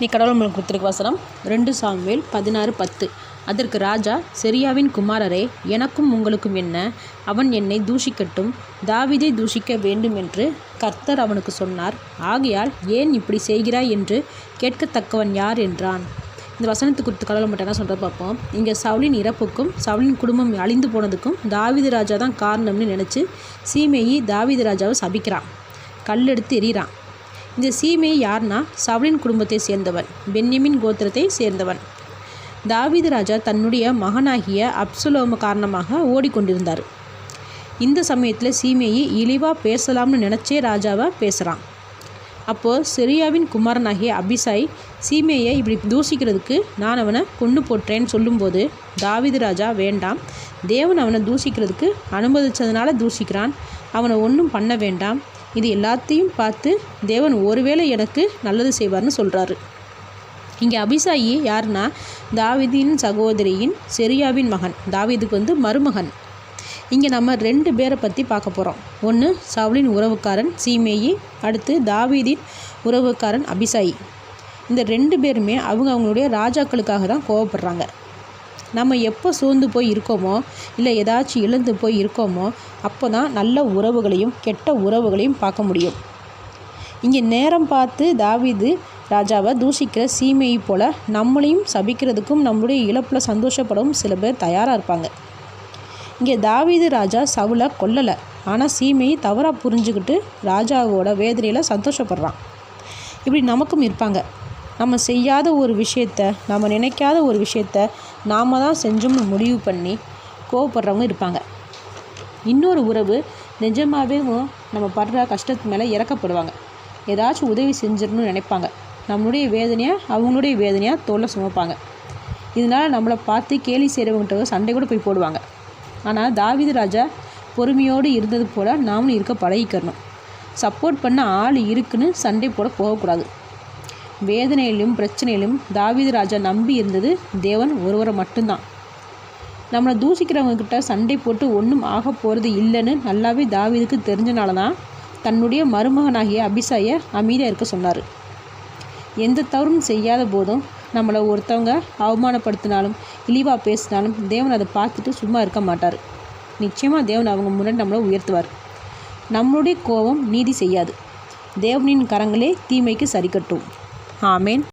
நீ கடவுள் உங்களுக்கு கொடுத்துருக்க வசனம் 2 சாமுவேல் 16:10. அதற்கு ராஜா, செரியாவின் குமாரரே, எனக்கும் உங்களுக்கும் என்ன? அவன் என்னை தூஷிக்கட்டும், தாவீதை தூஷிக்க வேண்டும் என்று கர்த்தர் அவனுக்கு சொன்னார். ஆகையால் ஏன் இப்படி செய்கிறாய் என்று கேட்கத்தக்கவன் யார் என்றான். இந்த வசனத்துக்கு குறித்து கடவுள் மட்டும் என்ன சொல்கிறத பார்ப்போம். இங்கே சவுலின் இறப்புக்கும் சவுலின் குடும்பம் அழிந்து போனதுக்கும் தாவீது ராஜா தான் காரணம்னு நினச்சி சீமேயி தாவீது ராஜாவை சபிக்கிறான், கல்லெடுத்து எறிகிறான். இந்த சீமேயி யார்னா சவுலின் குடும்பத்தை சேர்ந்தவன், பென்யமின் கோத்திரத்தை சேர்ந்தவன். தாவீது ராஜா தன்னுடைய மகனாகிய அப்சலோம காரணமாக ஓடிக்கொண்டிருந்தார். இந்த சமயத்தில் சீமேயி இழிவாக பேசலாம்னு நினச்சே ராஜாவை பேசுகிறான். அப்போது செரியாவின் குமாரனாகிய அபிசாய் சீமேயை இப்படி தூஷிக்கிறதுக்கு நான் அவனை கொன்று போட்டேன்னு சொல்லும்போது தாவீது ராஜா, வேண்டாம், தேவன் அவனை தூஷிக்கிறதுக்கு அனுமதிச்சதுனால தூஷிக்கிறான், அவனை ஒன்றும் பண்ண வேண்டாம், இது எல்லாத்தையும் பார்த்து தேவன் ஒருவேளை எனக்கு நல்லது செய்வார்னு சொல்கிறாரு. இங்கே அபிசாயி யாருன்னா தாவீதின் சகோதரியின் செரியாவின் மகன், தாவீதுக்கு மருமகன். இங்கே நம்ம 2 பேரை பற்றி பார்க்க போகிறோம். ஒன்று சவுலின் உறவுக்காரன் சீமேயி, அடுத்து தாவீதின் உறவுக்காரன் அபிசாயி. இந்த 2 பேருமே அவங்களுடைய ராஜாக்களுக்காக தான் கோவப்படுறாங்க. நம்ம எப்போ சோர்ந்து போய் இருக்கோமோ, இல்லை ஏதாச்சும் இழந்து போய் இருக்கோமோ, அப்போ தான் நல்ல உறவுகளையும் கெட்ட உறவுகளையும் பார்க்க முடியும். இங்கே நேரம் பார்த்து தாவீது ராஜாவை தூஷிக்கிற சீமேயி போல் நம்மளையும் சபிக்கிறதுக்கும் நம்மளுடைய இழப்பில் சந்தோஷப்படவும் சில பேர் தயாராக இருப்பாங்க. இங்கே தாவீது ராஜா சவுலை கொல்லலை, ஆனால் சீமேயி தவறாக புரிஞ்சுக்கிட்டு ராஜாவோட வேதனையில் சந்தோஷப்படுறான். இப்படி நமக்கும் இருப்பாங்க. நம்ம செய்யாத ஒரு விஷயத்த, நம்ம நினைக்காத ஒரு விஷயத்த நாம் தான் செஞ்சோம்னு முடிவு பண்ணி கோவப்படுறவங்க இருப்பாங்க. இன்னொரு உறவு நிஜமாகவே நம்ம படுற கஷ்டத்து மேலே இறக்கப்படுவாங்க. ஏதாச்சும் உதவி செஞ்சிடணும்னு நினைப்பாங்க. நம்மளுடைய வேதனையாக அவங்களுடைய வேதனையாக தோலை சுமப்பாங்க. இதனால் நம்மளை பார்த்து கேலி செய்கிறவங்ககிட்ட சண்டை கூட போய் போடுவாங்க. ஆனால் தாவீது ராஜா பொறுமையோடு இருந்தது போல் நாமளும் இருக்க பழகிக்கணும். சப்போர்ட் பண்ண ஆள் இருக்குன்னு சண்டை போட போகக்கூடாது. வேதனையிலும் பிரச்சனையிலும் தாவீது ராஜா நம்பி இருந்தது தேவன் ஒருவரை மட்டும்தான். நம்மளை தூஷிக்கிறவங்கக்கிட்ட சண்டை போட்டு ஒன்றும் ஆக போகிறது இல்லைன்னு நல்லாவே தாவீதுக்கு தெரிஞ்சனால தான் தன்னுடைய மருமகனாகிய அபிசாயை அமைதியாக இருக்க சொன்னார். எந்த தவறும் செய்யாத போதும் நம்மளை ஒருத்தவங்க அவமானப்படுத்தினாலும் இழிவாக பேசினாலும் தேவன் அதை பார்த்துட்டு சும்மா இருக்க மாட்டார். நிச்சயமாக தேவன் அவங்க முன்னாடி நம்மளை உயர்த்துவார். நம்மளுடைய கோபம் நீதி செய்யாது. தேவனின் கரங்களே தீமைக்கு சரி கட்டும். ஆமேன்.